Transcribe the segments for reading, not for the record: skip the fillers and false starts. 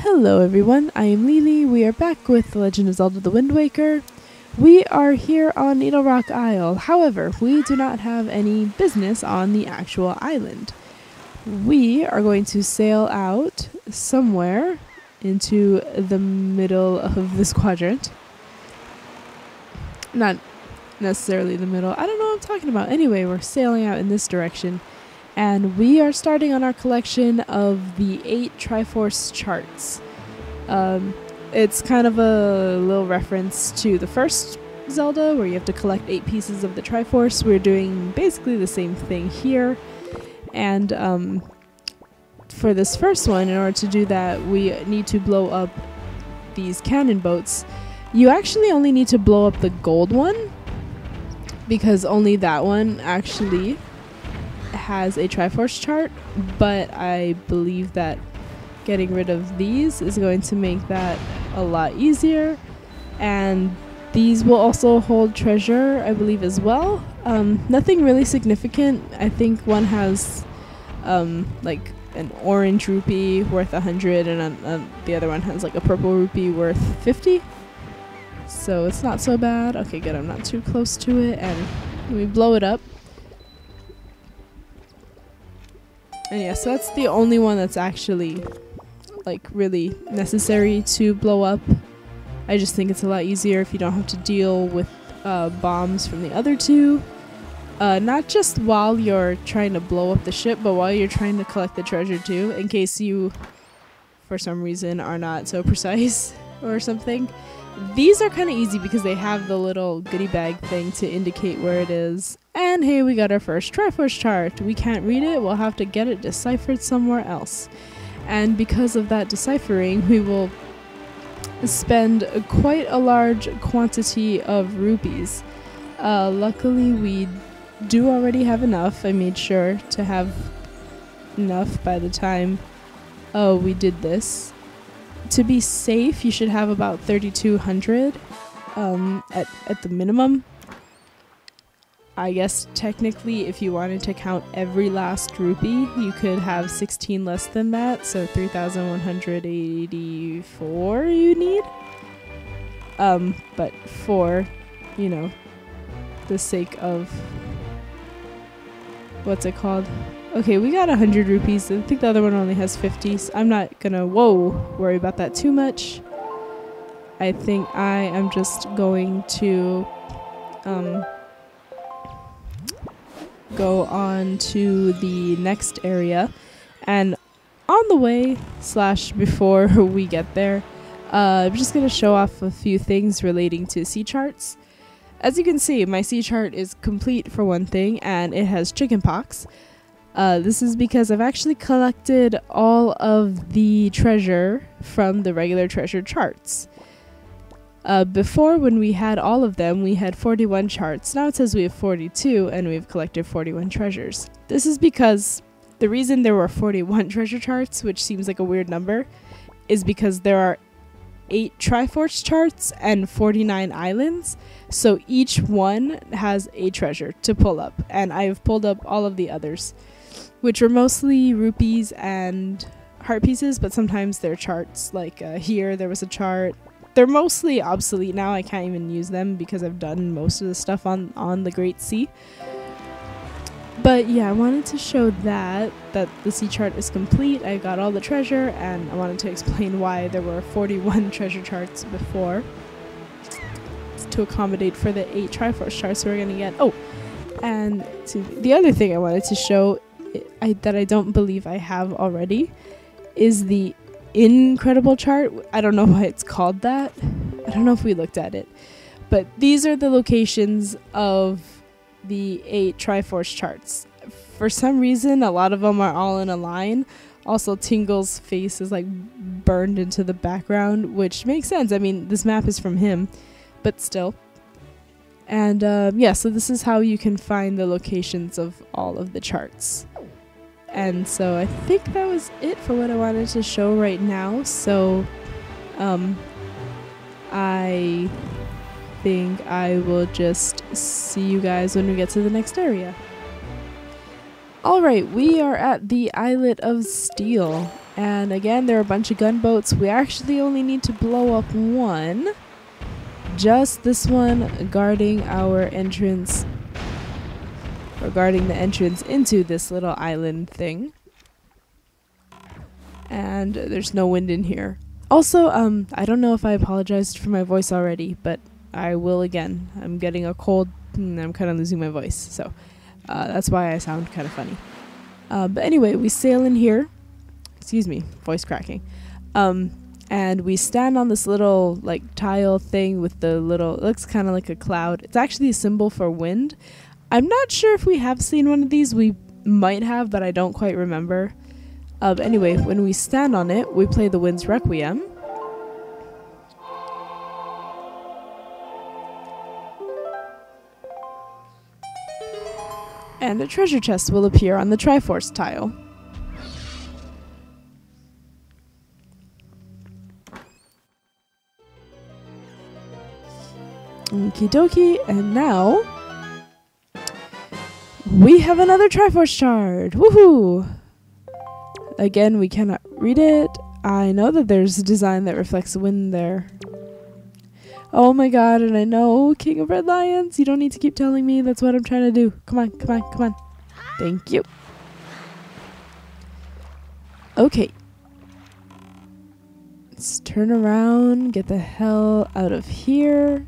Hello everyone, I am Lily. We are back with The Legend of Zelda: The Wind Waker. We are here on Needle Rock Isle. However, we do not have any business on the actual island. We are going to sail out somewhere into the middle of this quadrant. Not necessarily the middle. I don't know what I'm talking about. Anyway, we're sailing out in this direction. And we are starting on our collection of the 8 Triforce Charts. It's kind of a little reference to the first Zelda, where you have to collect 8 pieces of the Triforce. We're doing basically the same thing here. And for this first one, in order to do that, we need to blow up these cannon boats. You actually only need to blow up the gold one, because only that one actually has a Triforce chart, but I believe that getting rid of these is going to make that a lot easier. And these will also hold treasure, I believe, as well. Nothing really significant. I think one has like an orange rupee worth 100, and the other one has like a purple rupee worth 50. So it's not so bad. Okay, good, I'm not too close to it, and we blow it up. And yeah, so that's the only one that's actually like really necessary to blow up. I just think it's a lot easier if you don't have to deal with bombs from the other two. Not just while you're trying to blow up the ship, but while you're trying to collect the treasure too, in case you, for some reason, are not so precise or something. These are kind of easy because they have the little goodie bag thing to indicate where it is. And hey, we got our first Triforce chart. We can't read it, we'll have to get it deciphered somewhere else. And because of that deciphering, we will spend quite a large quantity of rupees. Luckily, we do already have enough. I made sure to have enough by the time we did this. To be safe, you should have about 3,200 at the minimum. I guess technically, if you wanted to count every last rupee, you could have 16 less than that, so 3,184 you need. But for, you know, the sake of, what's it called? Okay, we got 100 rupees. I think the other one only has 50, so I'm not gonna, worry about that too much. I think I am just going to go on to the next area. And on the way, / before we get there, I'm just gonna show off a few things relating to sea charts. As you can see, my sea chart is complete for one thing, and it has chickenpox. This is because I've actually collected all of the treasure from the regular treasure charts. Before, when we had all of them, we had 41 charts. Now it says we have 42, and we've collected 41 treasures. This is because the reason there were 41 treasure charts, which seems like a weird number, is because there are 8 Triforce charts and 49 islands. So each one has a treasure to pull up, and I've pulled up all of the others, which were mostly rupees and heart pieces, but sometimes they're charts. Like here, there was a chart. They're mostly obsolete now. I can't even use them because I've done most of the stuff on the Great Sea. But yeah, I wanted to show that the sea chart is complete. I got all the treasure, and I wanted to explain why there were 41 treasure charts before, to accommodate for the 8 Triforce charts we're gonna get. Oh, and the other thing I wanted to show that I don't believe I have already is the incredible chart. I don't know why it's called that. I don't know if we looked at it, but these are the locations of the 8 Triforce charts. For some reason, a lot of them are all in a line. Also, Tingle's face is like burned into the background, which makes sense. I mean, this map is from him, but still. And yeah, so this is how you can find the locations of all of the charts. And so I think that was it for what I wanted to show right now. So I think I will just see you guys when we get to the next area. Alright, we are at the Islet of Steel. And again, there are a bunch of gunboats. We actually only need to blow up one. Just this one guarding our entrance, or guarding the entrance into this little island thing. And there's no wind in here. Also, I don't know if I apologized for my voice already, but I will again. I'm getting a cold and I'm kind of losing my voice, so that's why I sound kind of funny. But anyway, we sail in here. Excuse me, voice cracking. And we stand on this little like tile thing with the little, it looks kind of like a cloud. It's actually a symbol for wind. I'm not sure if we have seen one of these. We might have, but I don't quite remember. Anyway, when we stand on it, we play the wind's Requiem. And a treasure chest will appear on the Triforce tile. Okie dokie, and now we have another Triforce Chart! Woohoo! Again, we cannot read it. I know that there's a design that reflects the wind there. Oh my god, and I know, King of Red Lions, you don't need to keep telling me, that's what I'm trying to do. Come on, come on, come on. Thank you. Okay. Let's turn around, get the hell out of here.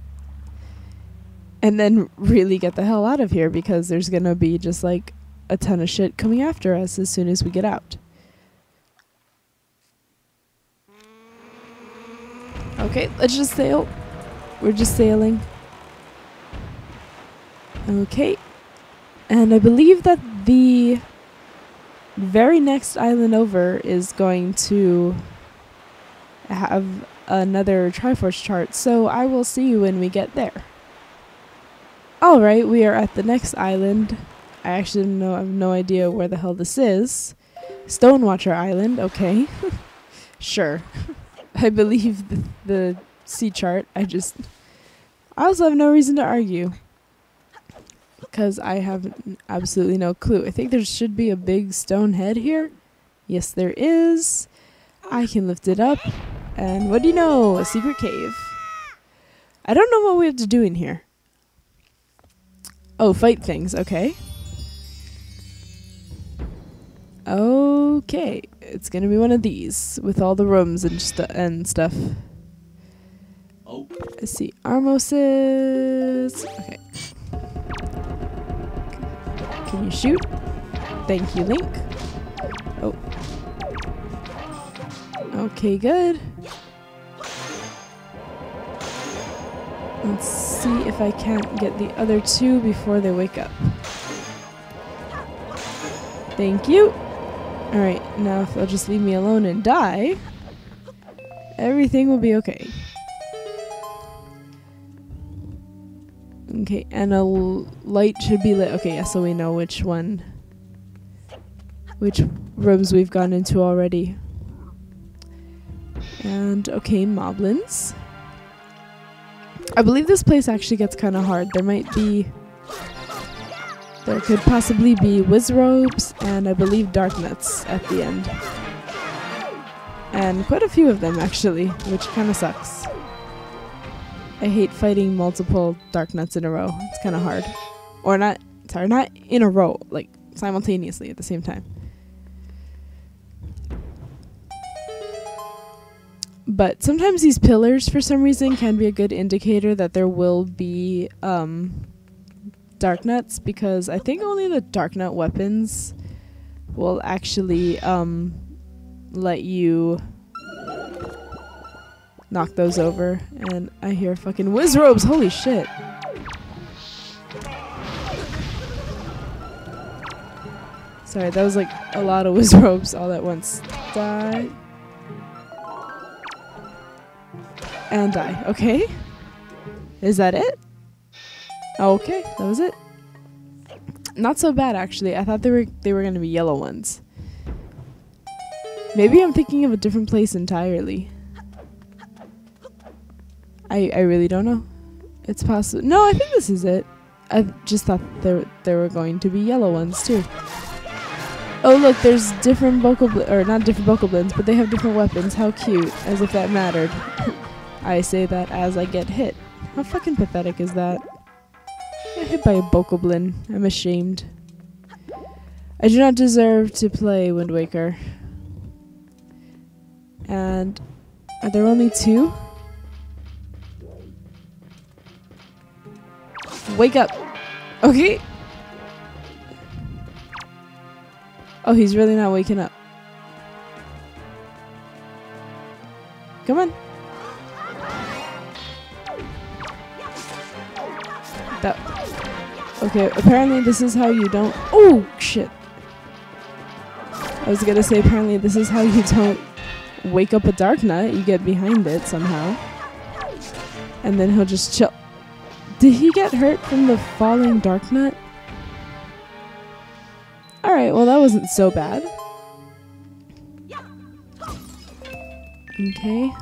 And then really get the hell out of here, because there's gonna be just like a ton of shit coming after us as soon as we get out. Okay, let's just sail. We're just sailing. Okay. And I believe that the very next island over is going to have another Triforce chart, so I will see you when we get there. Alright, we are at the next island. I actually have no idea where the hell this is. Stonewatcher Island, okay. Sure. I believe the sea chart. I also have no reason to argue, because I have absolutely no clue. I think there should be a big stone head here. Yes, there is. I can lift it up. And what do you know? A secret cave. I don't know what we have to do in here. Oh, fight things. Okay. Okay. It's gonna be one of these with all the rooms and stuff. Oh. I see Armoses. Okay. Can you shoot? Thank you, Link. Oh. Okay, good. Let's see if I can't get the other two before they wake up. Thank you. Alright, now if they'll just leave me alone and die, everything will be okay. Okay, and a light should be lit. Okay, yeah, so we know which rooms we've gone into already. And, okay, moblins. I believe this place actually gets kind of hard. There could possibly be Wizrobes and I believe Darknuts at the end. And quite a few of them actually, which kind of sucks. I hate fighting multiple Darknuts in a row. It's kind of hard. Or not in a row, like simultaneously at the same time. But sometimes these pillars, for some reason, can be a good indicator that there will be Darknuts, because I think only the Darknut weapons will actually let you knock those over. And I hear fucking Wizrobes, holy shit. Sorry, that was like a lot of Wizrobes all at once. Die. And die. Okay. Is that it? Okay, that was it. Not so bad actually. I thought they were gonna be yellow ones. Maybe I'm thinking of a different place entirely. I really don't know. It's possible. No, I think this is it. I just thought there were going to be yellow ones too. Oh look, there's different vocal or not different vocal blends, but they have different weapons. How cute, as if that mattered. I say that as I get hit. How fucking pathetic is that? I got hit by a bokoblin. I'm ashamed. I do not deserve to play Wind Waker. And are there only 2? Wake up. Okay. Oh, he's really not waking up. Come on. That. Okay, apparently this is how you don't. Oh, shit. I was gonna say, apparently this is how you don't wake up a Dark Knight. You get behind it somehow. And then he'll just chill. Did he get hurt from the falling Dark Knight? Alright, well that wasn't so bad. Okay.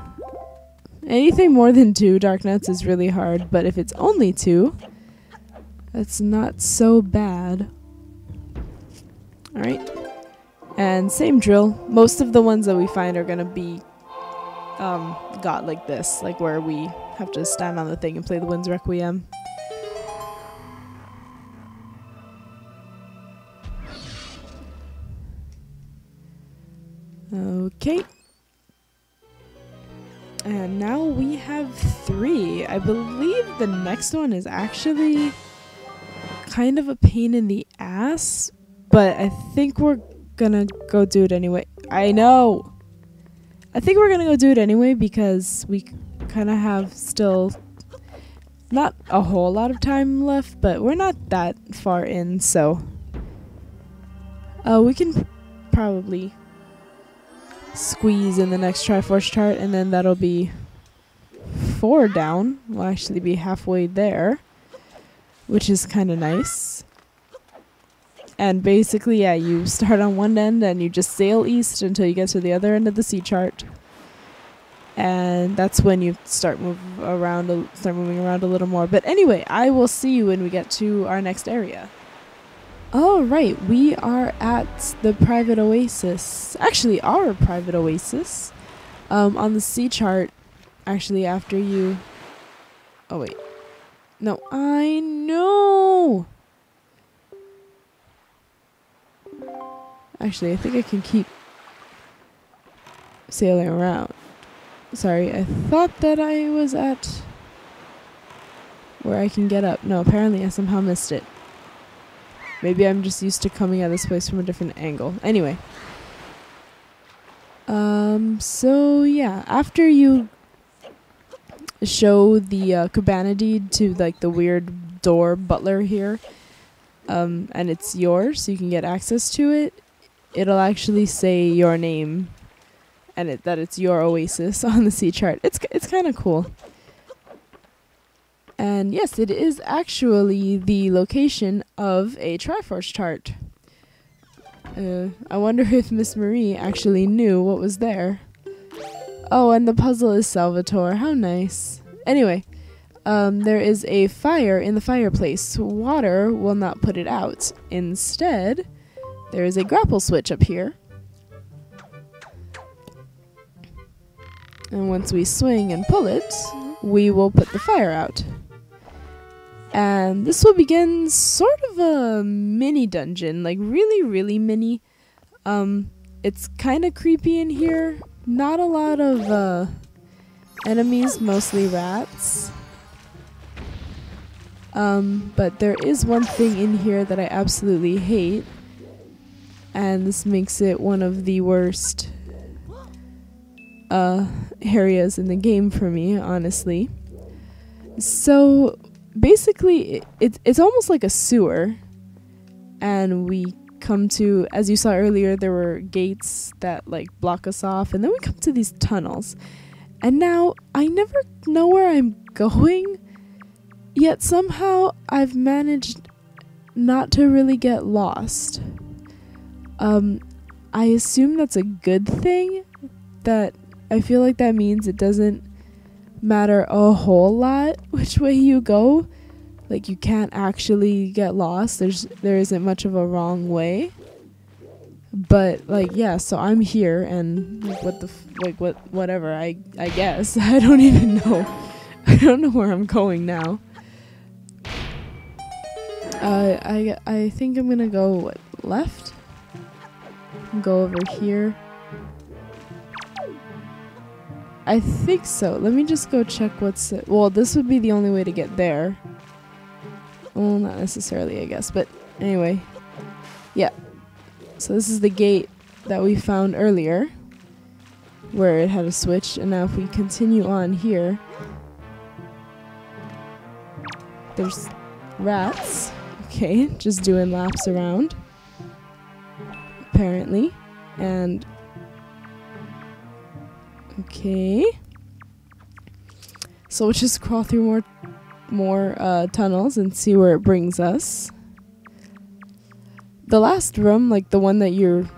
Anything more than 2 Dark Knights is really hard, but if it's only 2, that's not so bad. Alright. And same drill. Most of the ones that we find are gonna be got like this, like where we have to stand on the thing and play the Wind's Requiem. Okay. And now we have 3. I believe the next one is actually kind of a pain in the ass, but I think we're gonna go do it anyway. I know! I think we're gonna go do it anyway because we kind of have still not a whole lot of time left, but we're not that far in, so we can probably squeeze in the next Triforce chart, and then that'll be 4 down. We'll actually be halfway there, which is kind of nice. And basically, yeah, you start on one end and you just sail east until you get to the other end of the sea chart. And that's when you start moving around a little more. But anyway, I will see you when we get to our next area. Alright, we are at the private oasis. Actually, our private oasis. On the sea chart, actually, after you... Oh, wait. No, I know! Actually, I think I can keep sailing around. Sorry, I thought that I was at where I can get up. No, apparently I somehow missed it. Maybe I'm just used to coming at this place from a different angle. Anyway. So yeah, after you show the cabana deed to like the weird door butler here, and it's yours, so you can get access to it, it'll actually say your name and that it's your oasis on the sea chart. It's kind of cool. And yes, it is actually the location of a Triforce chart. I wonder if Miss Marie actually knew what was there. Oh, and the puzzle is Salvatore. How nice. Anyway, there is a fire in the fireplace. Water will not put it out. Instead, there is a grapple switch up here. And once we swing and pull it, we will put the fire out. And this will begin sort of a mini dungeon, like really, really mini. It's kind of creepy in here. Not a lot of enemies, mostly rats. But there is one thing in here that I absolutely hate. And this makes it one of the worst areas in the game for me, honestly. So basically, it's almost like a sewer, and we come to, as you saw earlier, there were gates that like block us off, and then we come to these tunnels, and now I never know where I'm going, yet somehow I've managed not to really get lost. I assume that's a good thing, that I feel like that means it doesn't matter a whole lot which way you go. Like, you can't actually get lost. There isn't much of a wrong way. But like, yeah, so I'm here, and like, whatever, I guess. I don't even know. I don't know where I'm going now. I think I'm gonna go left. Go over here. I think so. Let me just go check what's it. Well, this would be the only way to get there. Well, not necessarily, I guess, but anyway. Yeah. So this is the gate that we found earlier, where it had a switch, and now if we continue on here, there's rats. Okay, just doing laps around, apparently. And okay, so we'll just crawl through more tunnels and see where it brings us. The last room, like the one that you're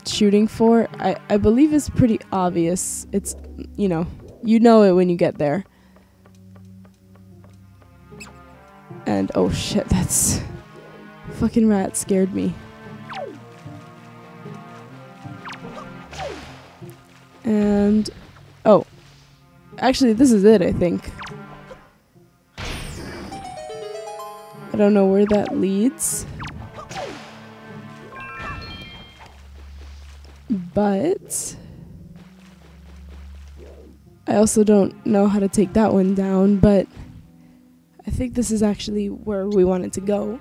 shooting for, I believe is pretty obvious. It's, you know it when you get there. And oh shit, that's fucking rat scared me. And oh, actually this is it, I think. I don't know where that leads, but I also don't know how to take that one down, but I think this is actually where we wanted to go.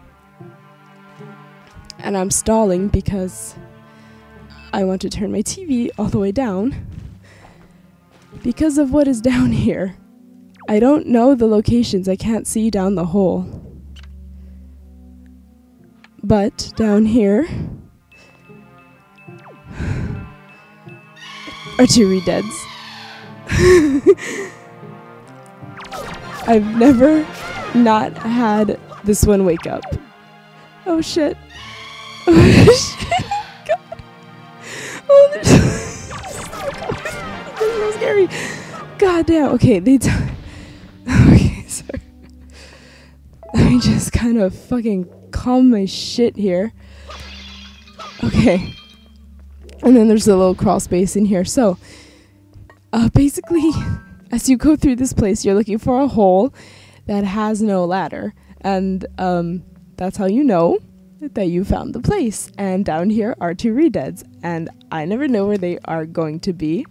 And I'm stalling because I want to turn my TV all the way down because of what is down here. I don't know the locations. I can't see down the hole. But down here are 2 re-deads. I've never not had this one wake up. Oh shit. Oh shit. God. Oh, they're so scary. God damn. Okay, okay, sorry. Let me just kind of fucking calm my shit here. Okay. And then there's a little crawl space in here. So, basically, as you go through this place, you're looking for a hole that has no ladder. And that's how you know that you found the place. And down here are 2 re-deads. And I never know where they are going to be.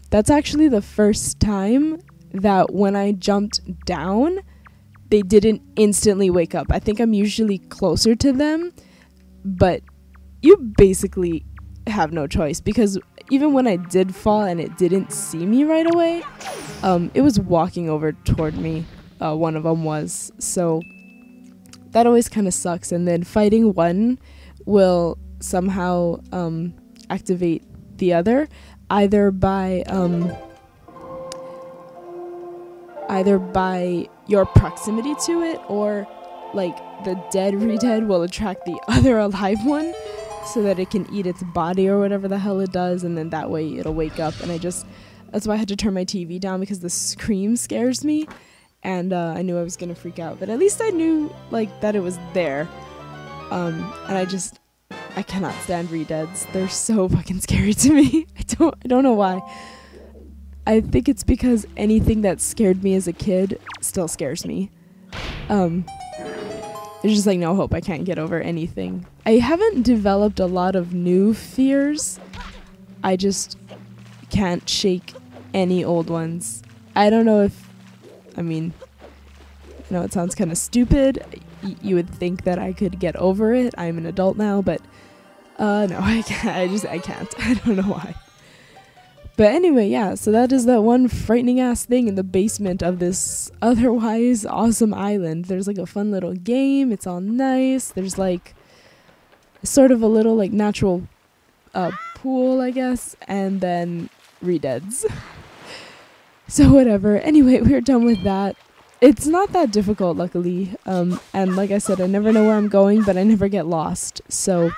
That's actually the first time that when I jumped down, they didn't instantly wake up. I think I'm usually closer to them. But you basically have no choice, because even when I did fall and it didn't see me right away, it was walking over toward me. One of them was. So that always kind of sucks. And then fighting one will somehow activate the other, either by your proximity to it, or like the dead re-dead will attract the other alive one so that it can eat its body or whatever the hell it does, and then that way it'll wake up. And that's why I had to turn my TV down, because the scream scares me, and I knew I was gonna freak out, but at least I knew like that it was there. And I cannot stand re-deads. They're so fucking scary to me. I don't know why. I think it's because anything that scared me as a kid still scares me. There's just like no hope. I can't get over anything. I haven't developed a lot of new fears. I just can't shake any old ones. I don't know if, I mean, I know it sounds kind of stupid. You would think that I could get over it. I'm an adult now, but no, I can't. I can't. I don't know why. But anyway, yeah, so that is that one frightening ass thing in the basement of this otherwise awesome island. There's like a fun little game. It's all nice. There's like sort of a little like natural pool, I guess, and then re-deads. So whatever. Anyway, we're done with that. It's not that difficult, luckily. And like I said, I never know where I'm going, but I never get lost. So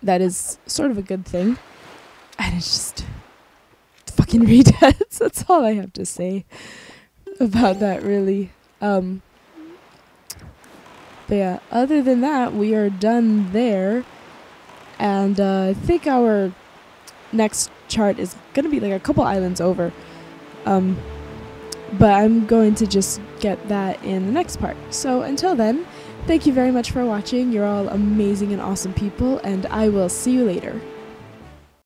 that is sort of a good thing. And it's just fucking re-deads. That's all I have to say about that, really. But yeah, other than that, we are done there. And I think our next chart is going to be like a couple islands over. But I'm going to just get that in the next part. So until then, thank you very much for watching. You're all amazing and awesome people, and I will see you later.